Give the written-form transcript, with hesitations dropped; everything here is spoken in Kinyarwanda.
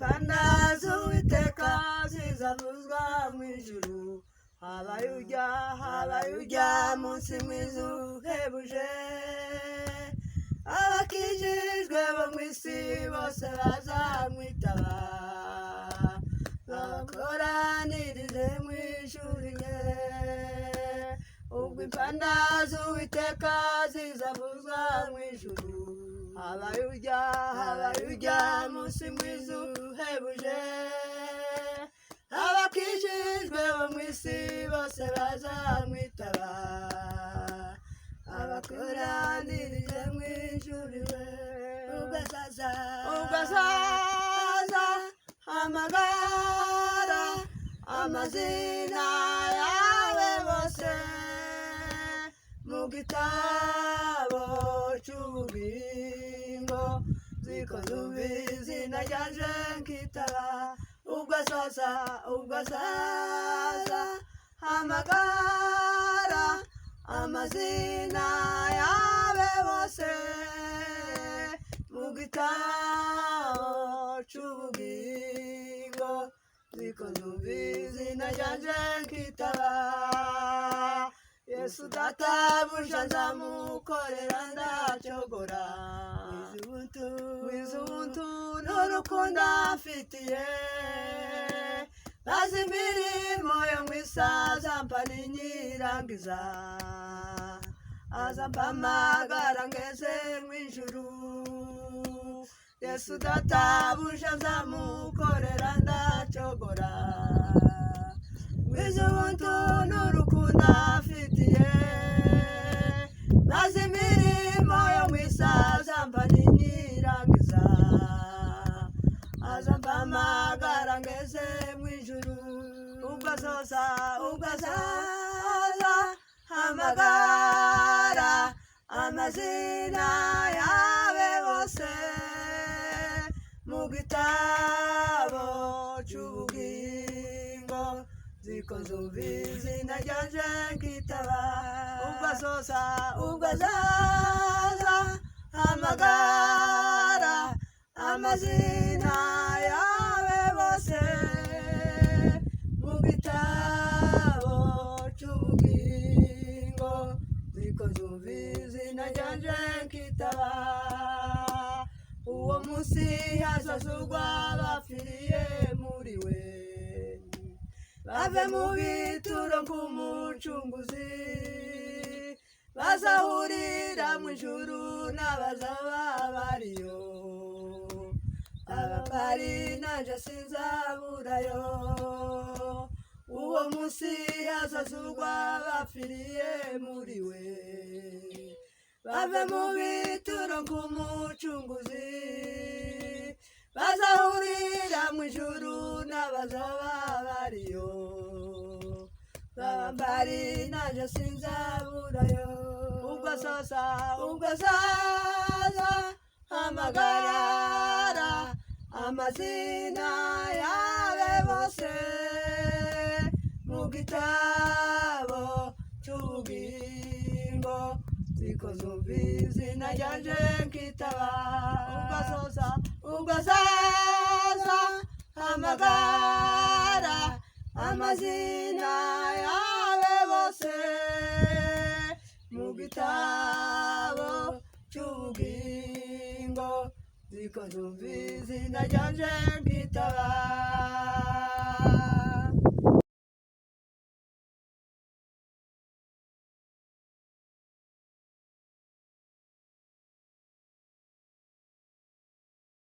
impanda z'Uwiteka zizavuzwa mu ijuru. habaye ujya munsi mwiza uhebuje. Abakijijwe bo mu isi bose bazamwitaba, bakoranirize mu ijuru rye. Ubwo impanda z'Uwiteka zizavuzwa mu ijuru. habaye ujya munsi mwiza uhebuje. Abakijijwe bo mu isi bose bazamwitaba, abakoranirije mu ijuru rye. Ubwo azaza hamagara amazina yawe bose mu gitabo cy'ubugingo, zikoze izina ryaje nkitaba. Ubwo azaza hamagara amazina yawe bose mu gitabo cy'ubugingo, zikoze izina ryaje nkitaba. Yesu databuja nzamukorera ndacyogora, wize ubuntu n'urukundo amfitiye. Maze imirimo yo mu isi azampa ninyirangiza, azampamagara ngeze mu ijuru. Yesu databuja nzamukorera ndacyogora, wize ubuntu n'urukundo amfitiye. Maze imirimo yo mu isi azampa ninyirangiza, azampamagara ngeze mu ijuru. Ubwo azaza hamagara amazina yawe bose mu gitabo cy'ubugingo, zikoze izina ryaje nkitaba. Ubwo azaza hamagara amazina yawe bose mu gitabo cy'ubugingo, zikoze izina ryaje nkitaba. Uwo munsi hazazurwa abapfiriye muri we, bave mu bituro nk'umucunguzi. Bazahurira mu ijuru n'abazaba bariyo, abapari nanje sinzaburayo. Uwo munsi hazazurwa abapfiriye muri we, bave mu bituro nk'umucunguzi. Bazahurira mu ijuru n'abazaba bariyo, abapari nanje sinzaburayo. Ubwo azaza hamagara amazina yawe bose mu gitabo cy'ubugingo, zikoze izina ryaje nkitaba. Ubwo azaza hamagara amazina yawe bose mu gitabo cy'ubugingo, zikoze izina ryaje nkitaba.